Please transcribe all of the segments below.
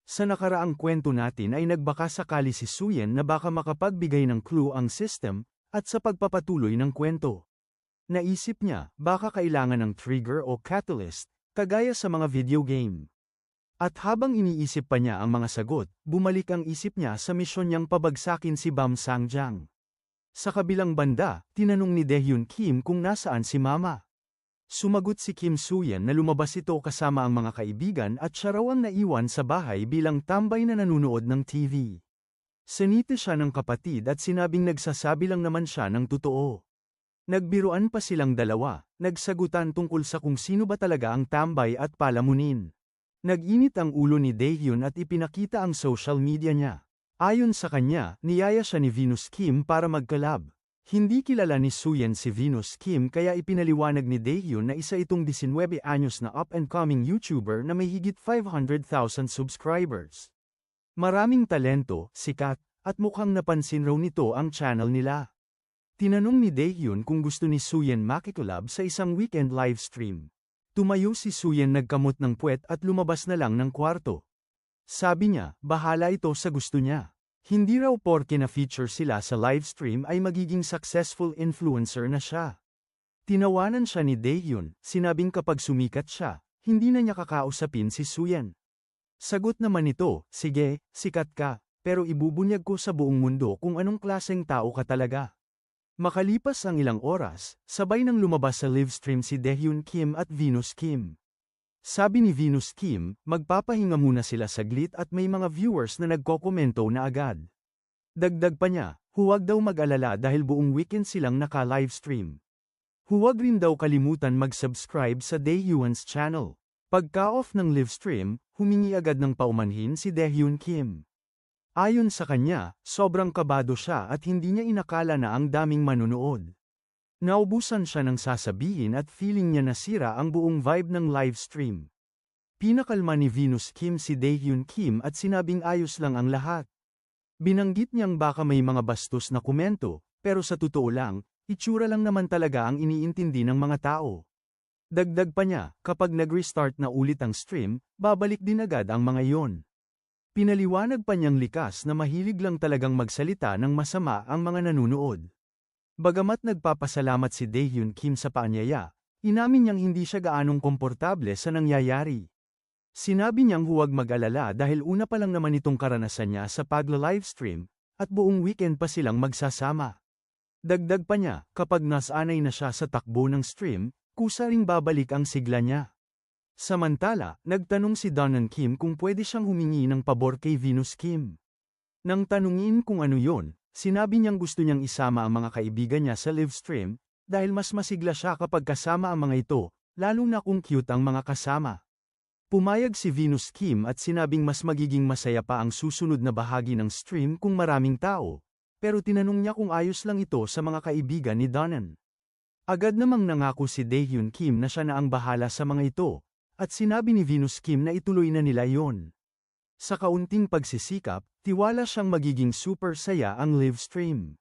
Sa nakaraang kwento natin ay nagbaka sakali si Suyen na baka makapagbigay ng clue ang system, at sa pagpapatuloy ng kwento. Naisip niya, baka kailangan ng trigger o catalyst, kagaya sa mga video game. At habang iniisip pa niya ang mga sagot, bumalik ang isip niya sa misyon niyang pabagsakin si Bam Sangjang. Sa kabilang banda, tinanong ni Daehyun Kim kung nasaan si Mama. Sumagot si Kim Suyen na lumabas ito kasama ang mga kaibigan at siya raw ang naiwan sa bahay bilang tambay na nanunood ng TV. Sinite siya ng kapatid at sinabing nagsasabi lang naman siya ng totoo. Nagbiruan pa silang dalawa, nagsagutan tungkol sa kung sino ba talaga ang tambay at palamunin. Nag-init ang ulo ni Daehyun at ipinakita ang social media niya. Ayon sa kanya, niyaya siya ni Venus Kim para mag-collab. Hindi kilala ni Suyen si Venus Kim kaya ipinaliwanag ni Daehyun na isa itong 19 anyos na up-and-coming YouTuber na may higit 500,000 subscribers. Maraming talento, sikat, at mukhang napansin raw nito ang channel nila. Tinanong ni Daehyun kung gusto ni Suyen makikolab sa isang weekend livestream. Tumayo si Suyen nagkamot ng puwet at lumabas na lang ng kwarto. Sabi niya, bahala ito sa gusto niya. Hindi raw porke na-feature sila sa livestream ay magiging successful influencer na siya. Tinawanan siya ni Daehyun, sinabing kapag sumikat siya, hindi na niya kakausapin si Suyen. Sagot naman nito, sige, sikat ka, pero ibubunyag ko sa buong mundo kung anong klaseng tao ka talaga. Makalipas ang ilang oras, sabay nang lumabas sa livestream si Daehyun Kim at Venus Kim. Sabi ni Venus Kim, magpapahinga muna sila saglit at may mga viewers na nagkokomento na agad. Dagdag pa niya, huwag daw mag-alala dahil buong weekend silang naka-livestream. Huwag rin daw kalimutan mag-subscribe sa Daehyun's channel. Pagka-off ng livestream, humingi agad ng paumanhin si Daehyun Kim. Ayon sa kanya, sobrang kabado siya at hindi niya inakala na ang daming manunood. Naubusan siya ng sasabihin at feeling niya nasira ang buong vibe ng livestream. Pinakalma ni Venus Kim si Daehyun Kim at sinabing ayos lang ang lahat. Binanggit niyang baka may mga bastos na komento, pero sa totoo lang, itsura lang naman talaga ang iniintindi ng mga tao. Dagdag pa niya, kapag nag-restart na ulit ang stream, babalik din agad ang mga iyon. Pinaliwanag pa niyang likas na mahilig lang talagang magsalita ng masama ang mga nanunood. Bagamat nagpapasalamat si Daehyun Kim sa paanyaya, inamin niyang hindi siya gaanong komportable sa nangyayari. Sinabi niyang huwag mag-alala dahil una pa lang naman itong karanasan niya sa pagla-livestream, at buong weekend pa silang magsasama. Dagdag pa niya, kapag nasanay na siya sa takbo ng stream, kusa ring babalik ang sigla niya. Samantala, nagtanong si Daehyun Kim kung pwede siyang humingi ng pabor kay Venus Kim. Nang tanungin kung ano yon, sinabi niyang gusto niyang isama ang mga kaibigan niya sa livestream, dahil mas masigla siya kapag kasama ang mga ito, lalo na kung cute ang mga kasama. Pumayag si Venus Kim at sinabing mas magiging masaya pa ang susunod na bahagi ng stream kung maraming tao, pero tinanong niya kung ayos lang ito sa mga kaibigan ni Daehyun. Agad namang nangako si Daehyun Kim na siya na ang bahala sa mga ito, at sinabi ni Venus Kim na ituloy na nila yon. Sa kaunting pagsisikap, tiwala siyang magiging super saya ang livestream.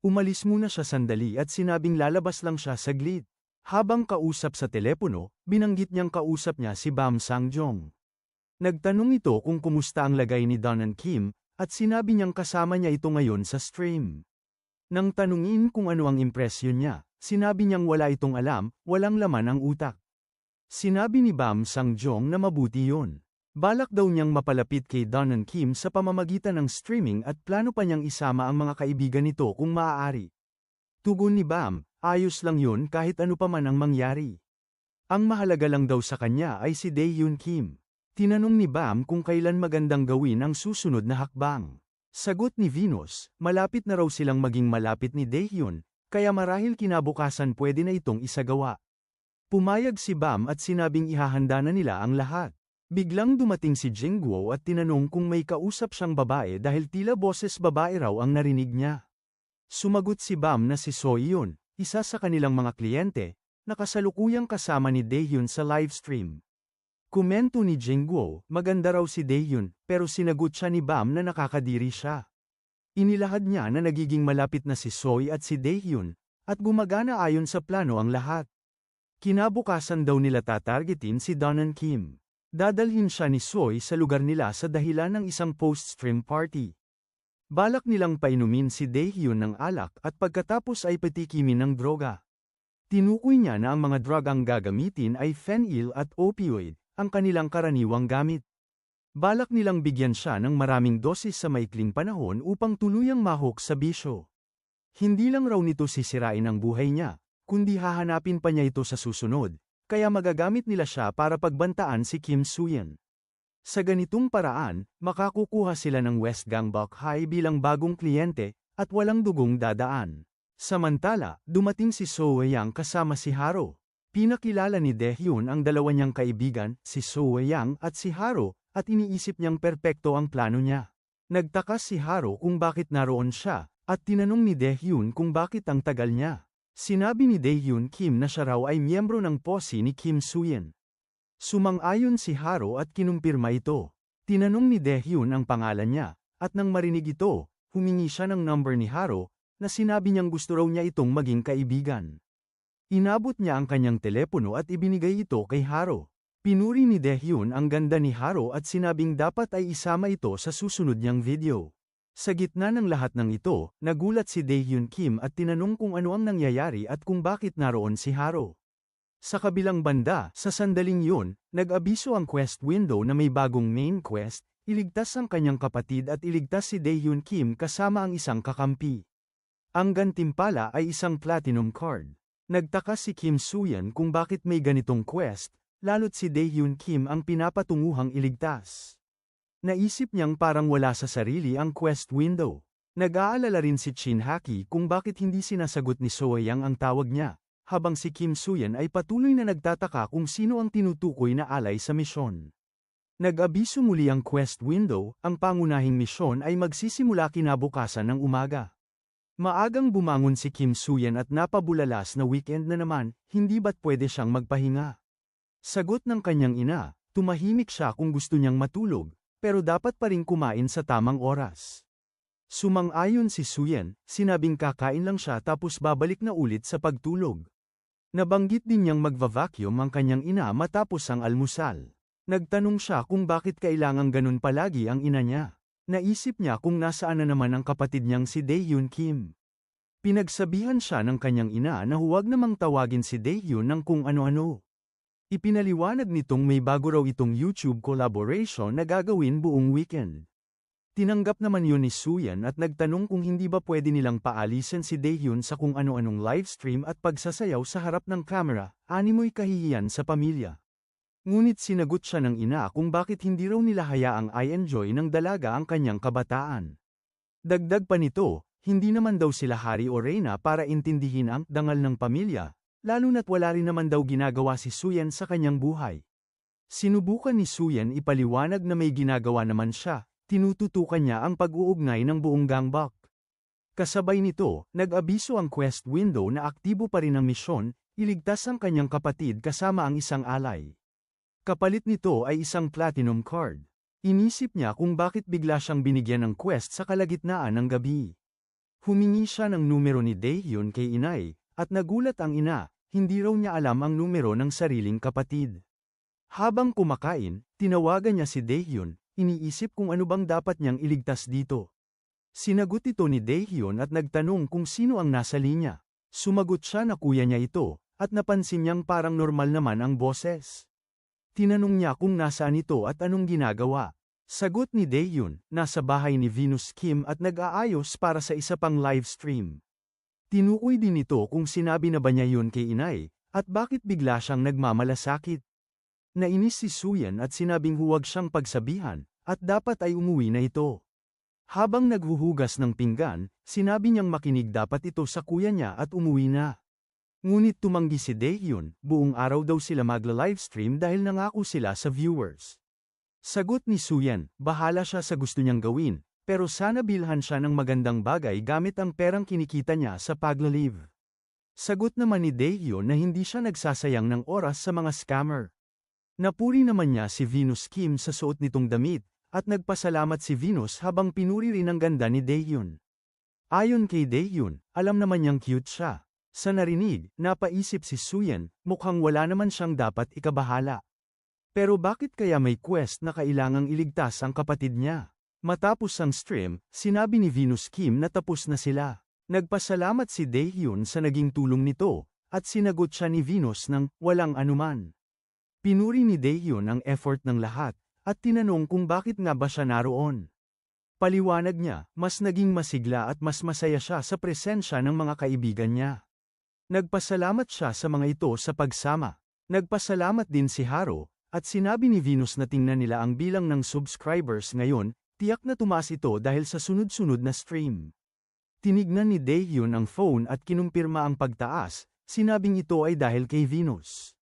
Umalis muna siya sandali at sinabing lalabas lang siya saglit. Habang kausap sa telepono, binanggit niyang kausap niya si Bam Sangjong. Nagtanong ito kung kumusta ang lagay ni Daehyun Kim, at sinabi niyang kasama niya ito ngayon sa stream. Nang tanungin kung ano ang impresyon niya, sinabi niyang wala itong alam, walang laman ang utak. Sinabi ni Bam Sangjong na mabuti yun. Balak daw niyang mapalapit kay Daehyun Kim sa pamamagitan ng streaming at plano pa niyang isama ang mga kaibigan nito kung maaari. Tugon ni Bam, ayos lang yun kahit ano pa man ang mangyari. Ang mahalaga lang daw sa kanya ay si Daehyun Kim. Tinanong ni Bam kung kailan magandang gawin ang susunod na hakbang. Sagot ni Venus, malapit na raw silang maging malapit ni Daehyun, kaya marahil kinabukasan pwede na itong isagawa. Pumayag si Bam at sinabing ihahanda na nila ang lahat. Biglang dumating si Jingguo at tinanong kung may kausap siyang babae dahil tila boses babae raw ang narinig niya. Sumagot si Bam na si Soyun, isa sa kanilang mga kliyente, na kasalukuyang kasama ni Daehyun sa livestream. Komento ni Jingguo, maganda raw si Daehyun, pero sinagot siya ni Bam na nakakadiri siya. Inilahad niya na nagiging malapit na si Soy at si Daehyun, at gumagana ayon sa plano ang lahat. Kinabukasan daw nila tatargetin si Daehyun Kim. Dadalhin siya ni Soy sa lugar nila sa dahilan ng isang post-stream party. Balak nilang painumin si Daehyun ng alak at pagkatapos ay patikimin ng droga. Tinukoy niya na ang mga drug ang gagamitin ay fentanyl at opioid, ang kanilang karaniwang gamit. Balak nilang bigyan siya ng maraming dosis sa maikling panahon upang tuluyang mahok sa bisyo. Hindi lang raw nito sisirain ang buhay niya, kundi hahanapin pa niya ito sa susunod, kaya magagamit nila siya para pagbantaan si Kim Soo-yeon. Sa ganitong paraan, makakukuha sila ng West Gangbuk High bilang bagong kliyente, at walang dugong dadaan. Samantala, dumating si Soo Yang kasama si Haro. Pinakilala ni Daehyun ang dalawa niyang kaibigan, si Soo Yang at si Haro, at iniisip niyang perpekto ang plano niya. Nagtaka si Haro kung bakit naroon siya, at tinanong ni Daehyun kung bakit ang tagal niya. Sinabi ni Daehyun Kim na siya raw ay miyembro ng posse ni Kim Soo-yeon. Sumang-ayon si Haro at kinumpirma ito. Tinanong ni Daehyun ang pangalan niya, at nang marinig ito, humingi siya ng number ni Haro, na sinabi niyang gusto raw niya itong maging kaibigan. Inabot niya ang kanyang telepono at ibinigay ito kay Haro. Pinuri ni Daehyun ang ganda ni Haro at sinabing dapat ay isama ito sa susunod niyang video. Sa gitna ng lahat ng ito, nagulat si Daehyun Kim at tinanong kung ano ang nangyayari at kung bakit naroon si Haro. Sa kabilang banda, sa sandaling yun, nag-abiso ang quest window na may bagong main quest, iligtas ang kanyang kapatid at iligtas si Daehyun Kim kasama ang isang kakampi. Ang gantimpala ay isang platinum card. Nagtaka si Kim Soo-yeon kung bakit may ganitong quest, lalo't si Daehyun Kim ang pinapatunguhang iligtas. Naisip niyang parang wala sa sarili ang quest window. Nag-aalala rin si Shin Haki kung bakit hindi sinasagot ni Soo Yang ang tawag niya, habang si Kim Soo-yeon ay patuloy na nagtataka kung sino ang tinutukoy na alay sa misyon. Nag-abiso muli ang quest window, ang pangunahing misyon ay magsisimula kinabukasan ng umaga. Maagang bumangon si Kim Soo-yeon at napabulalas na weekend na naman, hindi ba't pwede siyang magpahinga? Sagot ng kanyang ina, tumahimik siya kung gusto niyang matulog, pero dapat pa rin kumain sa tamang oras. Sumang-ayon si Soo-yeon, sinabing kakain lang siya tapos babalik na ulit sa pagtulog. Nabanggit din niyang magva-vacuum ang kanyang ina matapos ang almusal. Nagtanong siya kung bakit kailangang ganun palagi ang ina niya. Naisip niya kung nasaan na naman ang kapatid niyang si Daehyun Kim. Pinagsabihan siya ng kanyang ina na huwag namang tawagin si Daehyun ng kung ano-ano. Ipinaliwanag nitong may bago raw itong YouTube collaboration na gagawin buong weekend. Tinanggap naman yun ni Soo-yeon at nagtanong kung hindi ba pwede nilang paalisin si Daehyun sa kung ano-anong livestream at pagsasayaw sa harap ng kamera, animoy kahihiyan sa pamilya. Ngunit sinagot siya ng ina kung bakit hindi raw nila hayaang i-enjoy ng dalaga ang kanyang kabataan. Dagdag pa nito, hindi naman daw sila hari o reyna para intindihin ang dangal ng pamilya, lalo na't wala rin naman daw ginagawa si Soo-yeon sa kanyang buhay. Sinubukan ni Soo-yeon ipaliwanag na may ginagawa naman siya. Tinututukan niya ang pag-uugnay ng buong gangbuk. Kasabay nito, nag-abiso ang quest window na aktibo pa rin ang misyon, iligtas ang kanyang kapatid kasama ang isang alay. Kapalit nito ay isang platinum card. Inisip niya kung bakit bigla siyang binigyan ng quest sa kalagitnaan ng gabi. Humingi siya ng numero ni Daehyun kay inay, at nagulat ang ina, hindi raw niya alam ang numero ng sariling kapatid. Habang kumakain, tinawagan niya si Daehyun. Iniisip kung ano bang dapat niyang iligtas dito. Sinagot ito ni Daehyun at nagtanong kung sino ang nasa linya. Sumagot siya na kuya niya ito, at napansin niyang parang normal naman ang boses. Tinanong niya kung nasaan ito at anong ginagawa. Sagot ni Daehyun, nasa bahay ni Venus Kim at nag-aayos para sa isa pang live stream. Tinukoy din ito kung sinabi na ba niya yun kay inay, at bakit bigla siyang nagmamalasakit. Nainis si Soo-yeon at sinabing huwag siyang pagsabihan, at dapat ay umuwi na ito. Habang naghuhugas ng pinggan, sinabi niyang makinig dapat ito sa kuya niya at umuwi na. Ngunit tumanggi si Daehyun, buong araw daw sila magla-livestream dahil nangako sila sa viewers. Sagot ni Soo-yeon, bahala siya sa gusto niyang gawin, pero sana bilhan siya ng magandang bagay gamit ang perang kinikita niya sa pagla-live. Sagot naman ni Daehyun na hindi siya nagsasayang ng oras sa mga scammer. Napuri naman niya si Venus Kim sa suot nitong damit, at nagpasalamat si Venus habang pinuri rin ang ganda ni Daehyun. Ayon kay Daehyun, alam naman niyang cute siya. Sa narinig, napaisip si Soo-yeon, mukhang wala naman siyang dapat ikabahala. Pero bakit kaya may quest na kailangang iligtas ang kapatid niya? Matapos ang stream, sinabi ni Venus Kim na tapos na sila. Nagpasalamat si Daehyun sa naging tulong nito, at sinagot siya ni Venus ng walang anuman. Pinuri ni Daehyun ang effort ng lahat, at tinanong kung bakit nga ba siya naroon. Paliwanag niya, mas naging masigla at mas masaya siya sa presensya ng mga kaibigan niya. Nagpasalamat siya sa mga ito sa pagsama. Nagpasalamat din si Haro, at sinabi ni Venus na tingnan nila ang bilang ng subscribers ngayon, tiyak na tumaas ito dahil sa sunod-sunod na stream. Tinignan ni Daehyun ang phone at kinumpirma ang pagtaas, sinabing ito ay dahil kay Venus.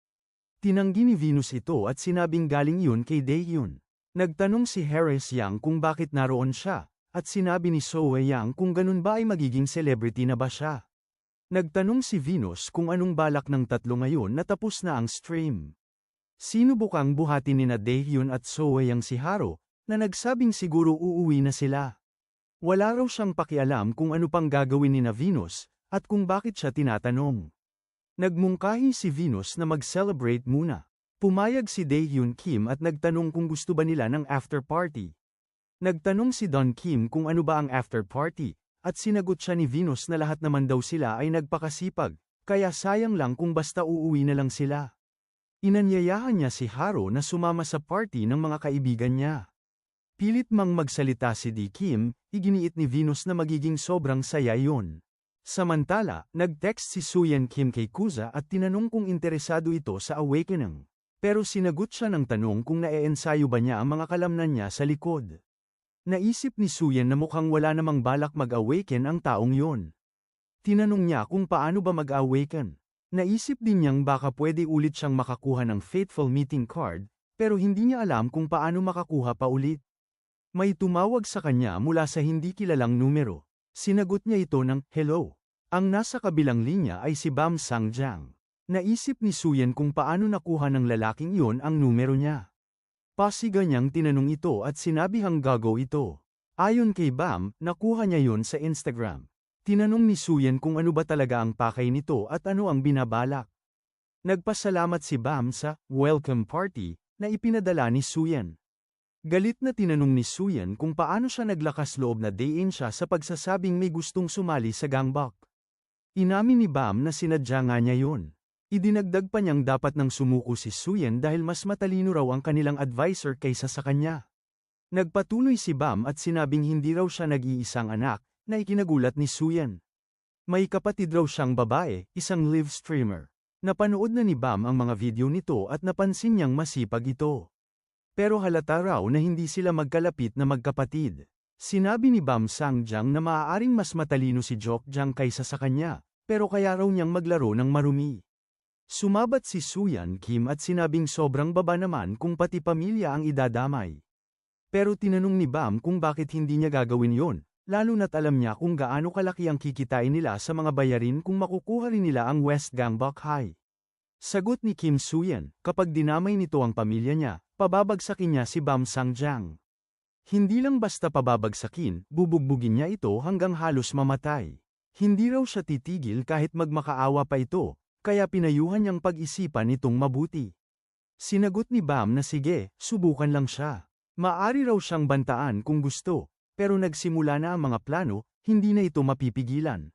Tinanggi ni Venus ito at sinabing galing yun kay Daehyun. Nagtanong si Harris Yang kung bakit naroon siya, at sinabi ni Soe Yang kung ganun ba ay magiging celebrity na ba siya. Nagtanong si Venus kung anong balak ng tatlo ngayon na tapos na ang stream. Sinubukang buhatin ni Daehyun at Soe Yang si Haro, na nagsabing siguro uuwi na sila. Wala raw siyang pakialam kung ano pang gagawin ni Venus, at kung bakit siya tinatanong. Nagmungkahi si Venus na mag-celebrate muna. Pumayag si Daehyun Kim at nagtanong kung gusto ba nila ng after party. Nagtanong si Don Kim kung ano ba ang after party, at sinagot siya ni Venus na lahat naman daw sila ay nagpakasipag, kaya sayang lang kung basta uuwi na lang sila. Inanyayahan niya si Haro na sumama sa party ng mga kaibigan niya. Pilit mang magsalita si D. Kim, iginiit ni Venus na magiging sobrang saya yun. Samantala, nag-text si Suyen Kim kay Kuza at tinanong kung interesado ito sa Awakening. Pero sinagot siya ng tanong kung naeensayo ba niya ang mga kalamnan niya sa likod. Naisip ni Suyen na mukhang wala namang balak mag-awaken ang taong yun. Tinanong niya kung paano ba mag-awaken. Naisip din niyang baka pwede ulit siyang makakuha ng Fateful Meeting card, pero hindi niya alam kung paano makakuha pa ulit. May tumawag sa kanya mula sa hindi kilalang numero. Sinagot niya ito ng, "Hello." Ang nasa kabilang linya ay si Bam Sangjang. Naisip ni Suyen kung paano nakuha ng lalaking iyon ang numero niya. Pasiga niyang tinanong ito at sinabihang gago ito. Ayon kay Bam, nakuha niya yun sa Instagram. Tinanong ni Suyen kung ano ba talaga ang pakay nito at ano ang binabalak. Nagpasalamat si Bam sa welcome party na ipinadala ni Suyen. Galit na tinanong ni Suyen kung paano siya naglakas loob na dayin siya sa pagsasabing may gustong sumali sa gangbang. Inamin ni Bam na sinadya nga niya yun. Idinagdag pa niyang dapat nang sumuko si Suyen dahil mas matalino raw ang kanilang advisor kaysa sa kanya. Nagpatuloy si Bam at sinabing hindi raw siya nag-iisang anak, na ikinagulat ni Suyen. May kapatid raw siyang babae, isang live streamer. Napanood na ni Bam ang mga video nito at napansin niyang masipag ito. Pero halata raw na hindi sila magkalapit na magkapatid. Sinabi ni Bam Sangjang na maaaring mas matalino si Jokjang kaysa sa kanya, pero kaya raw niyang maglaro ng marumi. Sumabat si Suyan Kim at sinabing sobrang baba naman kung pati pamilya ang idadamay. Pero tinanong ni Bam kung bakit hindi niya gagawin yon, lalo na't alam niya kung gaano kalaki ang kikitain nila sa mga bayarin kung makukuha rin nila ang West Gangbang High. Sagot ni Kim Suyan, kapag dinamay nito ang pamilya niya, pababagsakin niya si Bam Sangjang. Hindi lang basta pababagsakin, bubugbugin niya ito hanggang halos mamatay. Hindi raw siya titigil kahit magmakaawa pa ito, kaya pinayuhan niyang pag-isipan itong mabuti. Sinagot ni Bam na sige, subukan lang siya. Maari raw siyang bantaan kung gusto, pero nagsimula na ang mga plano, hindi na ito mapipigilan.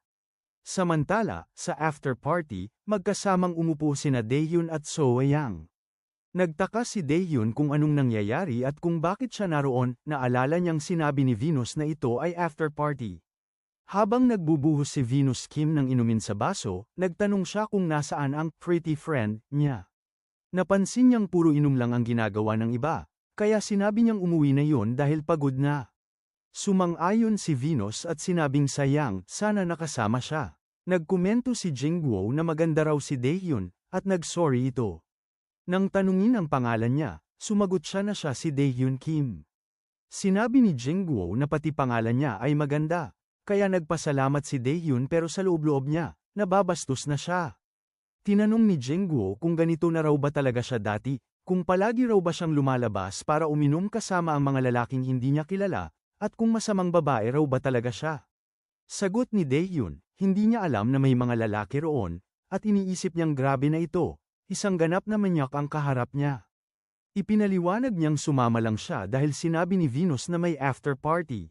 Samantala, sa after party, magkasamang umupo sina Daehyun at Soe Yang. Nagtaka si Daehyun kung anong nangyayari at kung bakit siya naroon, naalala niyang sinabi ni Venus na ito ay after party. Habang nagbubuhos si Venus Kim ng inumin sa baso, nagtanong siya kung nasaan ang pretty friend niya. Napansin niyang puro inom lang ang ginagawa ng iba, kaya sinabi niyang umuwi na yon dahil pagod na. Sumang-ayon si Venus at sinabing sayang, sana nakasama siya. Nagkomento si Jingguo na maganda raw si Daehyun, at nag-sorry ito. Nang tanungin ang pangalan niya, sumagot siya na siya si Daehyun Kim. Sinabi ni Jingguo na pati pangalan niya ay maganda, kaya nagpasalamat si Daehyun pero sa loob-loob niya, nababastos na siya. Tinanong ni Jingguo kung ganito na raw ba talaga siya dati, kung palagi raw ba siyang lumalabas para uminom kasama ang mga lalaking hindi niya kilala, at kung masamang babae raw ba talaga siya. Sagot ni Daehyun, hindi niya alam na may mga lalaki roon, at iniisip niyang grabe na ito, isang ganap na manyak ang kaharap niya. Ipinaliwanag niyang sumama lang siya dahil sinabi ni Venus na may after party.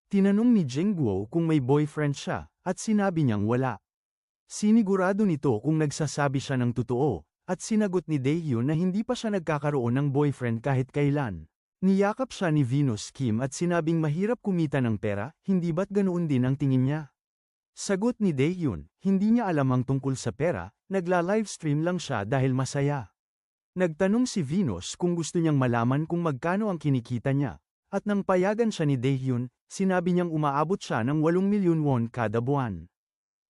Tinanong ni Jingguo kung may boyfriend siya, at sinabi niyang wala. Sinigurado nito kung nagsasabi siya ng totoo, at sinagot ni Daehyun na hindi pa siya nagkakaroon ng boyfriend kahit kailan. Niyakap siya ni Venus Kim at sinabing mahirap kumita ng pera, hindi ba't ganoon din ang tingin niya? Sagot ni Daehyun, hindi niya alam ang tungkol sa pera, nagla-livestream lang siya dahil masaya. Nagtanong si Venus kung gusto niyang malaman kung magkano ang kinikita niya, at nang payagan siya ni Daehyun, sinabi niyang umaabot siya ng 8 milyon won kada buwan.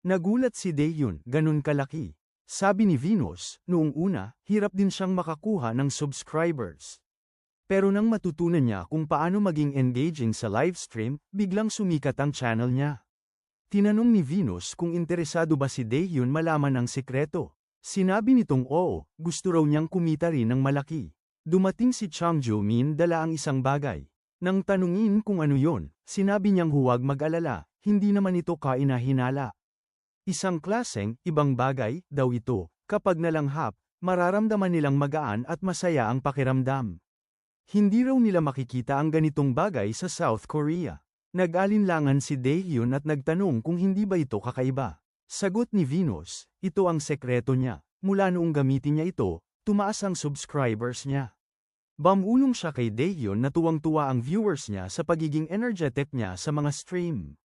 Nagulat si Daehyun, ganun kalaki. Sabi ni Venus, noong una, hirap din siyang makakuha ng subscribers. Pero nang matutunan niya kung paano maging engaging sa livestream, biglang sumikat ang channel niya. Tinanong ni Venus kung interesado ba si Daehyun malaman ang sikreto. Sinabi nitong oo, gusto raw niyang kumita rin ng malaki. Dumating si Chang Jo-min dala ang isang bagay. Nang tanungin kung ano yon, sinabi niyang huwag mag-alala, hindi naman ito kainahinala. Isang klaseng, ibang bagay, daw ito, kapag nalanghap, mararamdaman nilang magaan at masaya ang pakiramdam. Hindi raw nila makikita ang ganitong bagay sa South Korea. Nag-alinlangan si Daehyun at nagtanong kung hindi ba ito kakaiba. Sagot ni Venus, ito ang sekreto niya. Mula noong gamitin niya ito, tumaas ang subscribers niya. Bamulong siya kay Daehyun na tuwang-tuwa ang viewers niya sa pagiging energetic niya sa mga stream.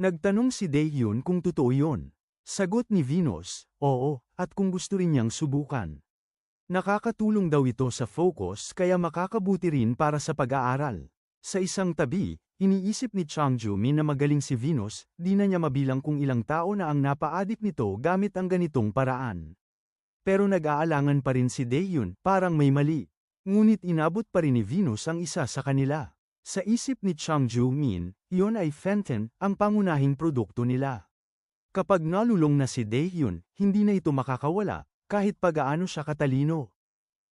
Nagtanong si Daehyun kung totoo yun. Sagot ni Venus, oo, at kung gusto rin niyang subukan. Nakakatulong daw ito sa focus kaya makakabuti rin para sa pag-aaral. Sa isang tabi, iniisip ni Chang Jo-min na magaling si Venus, di na niya mabilang kung ilang tao na ang napa-addict nito gamit ang ganitong paraan. Pero nag-aalangan pa rin si Daehyun, parang may mali. Ngunit inabot pa rin ni Venus ang isa sa kanila. Sa isip ni Chang Jo-min, iyon ay Fenton, ang pangunahing produkto nila. Kapag nalulong na si Daehyun, hindi na ito makakawala, kahit pagaano siya katalino.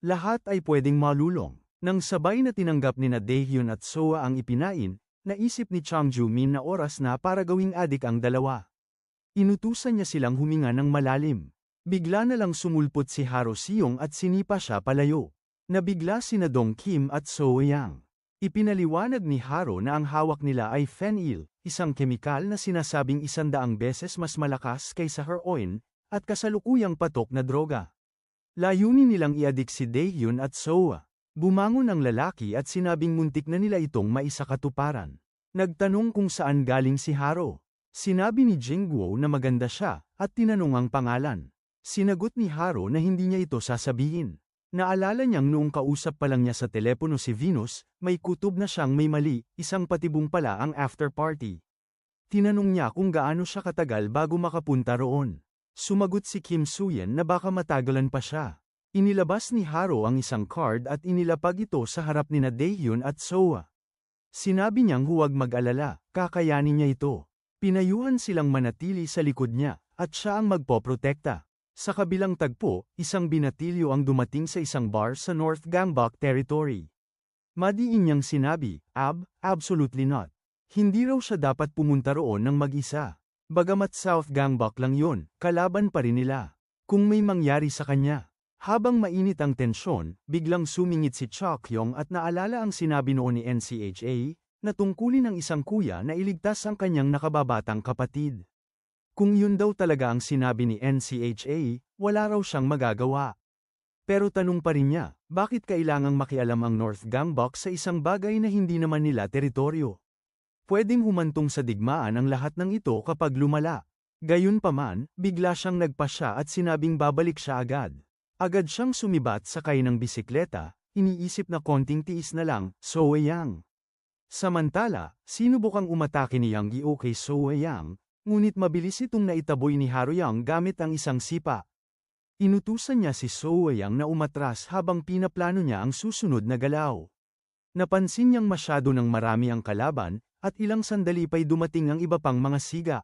Lahat ay pwedeng malulong. Nang sabay na tinanggap ni Daehyun at Soa ang ipinain, naisip ni Chang Jo-min na oras na para gawing adik ang dalawa. Inutusan niya silang huminga ng malalim. Bigla na lang sumulpot si Haro Seong at sinipa siya palayo. Nabigla sina Dong Kim at So Yang. Ipinaliwanag ni Haro na ang hawak nila ay fentanyl, isang kemikal na sinasabing 100 beses mas malakas kaysa heroin, at kasalukuyang patok na droga. Layunin nilang i-adik si Daehyun at Soa. Bumangon ang lalaki at sinabing muntik na nila itong maisakatuparan. Nagtanong kung saan galing si Haro. Sinabi ni Jingguo na maganda siya, at tinanong ang pangalan. Sinagot ni Haro na hindi niya ito sasabihin. Naalala niyang noong kausap pa lang niya sa telepono si Venus, may kutob na siyang may mali, isang patibong pala ang after party. Tinanong niya kung gaano siya katagal bago makapunta roon. Sumagot si Kim Soo-yeon na baka matagalan pa siya. Inilabas ni Haro ang isang card at inilapag ito sa harap ni Daehyun at Soa. Sinabi niyang huwag mag-alala, kakayanin niya ito. Pinayuhan silang manatili sa likod niya, at siya ang magpoprotekta. Sa kabilang tagpo, isang binatilyo ang dumating sa isang bar sa North Gangbok Territory. Madiin niyang sinabi, absolutely not. Hindi raw siya dapat pumunta roon ng mag-isa. Bagamat South Gangbok lang yun, kalaban pa rin nila. Kung may mangyari sa kanya. Habang mainit ang tensyon, biglang sumingit si Chakyong at naalala ang sinabi noon ni NCHA, na tungkulin ng isang kuya na iligtas ang kanyang nakababatang kapatid. Kung yun daw talaga ang sinabi ni NCHA, wala raw siyang magagawa. Pero tanong pa rin niya, bakit kailangang makialam ang North Gangbok sa isang bagay na hindi naman nila teritoryo? Pwedeng humantong sa digmaan ang lahat ng ito kapag lumala. Gayunpaman, bigla siyang nagpasya at sinabing babalik siya agad. Agad siyang sumibat sakay ng bisikleta, iniisip na konting tiis na lang, So Yang. Samantala, sinubukang umatake ni Yang Gyo kay So Yang, ngunit mabilis itong naitaboy ni Haro Yang gamit ang isang sipa. Inutusan niya si So Yang na umatras habang pinaplano niya ang susunod na galaw. Napansin niyang masyado ng marami ang kalaban, at ilang sandali pa'y dumating ang iba pang mga siga.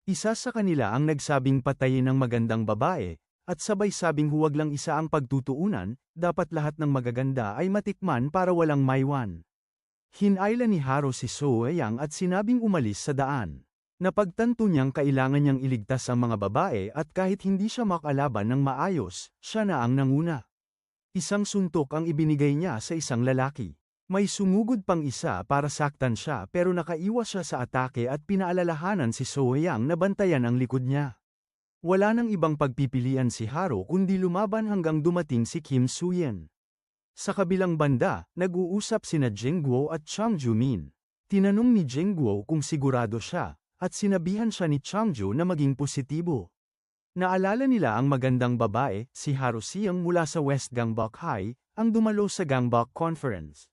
Isa sa kanila ang nagsabing patayin ng magandang babae, at sabay sabing huwag lang isa ang pagtutuunan, dapat lahat ng magaganda ay matikman para walang maiwan. Hinayla ni Haro si So Yang at sinabing umalis sa daan. Napagtanto niyang kailangan niyang iligtas ang mga babae at kahit hindi siya makalaban ng maayos, siya na ang nanguna. Isang suntok ang ibinigay niya sa isang lalaki. May sumugod pang isa para saktan siya pero nakaiwas siya sa atake at pinaalalahanan si So Yang na bantayan ang likod niya. Wala nang ibang pagpipilian si Haro kundi lumaban hanggang dumating si Kim Suyen. Sa kabilang banda, nag-uusap sina Jingguo at Chang Jumin. Tinanong ni Jingguo kung sigurado siya, at sinabihan siya ni Changju na maging positibo. Naalala nila ang magandang babae, si Haro Siang mula sa West Gangbok High, ang dumalo sa Gangbok Conference.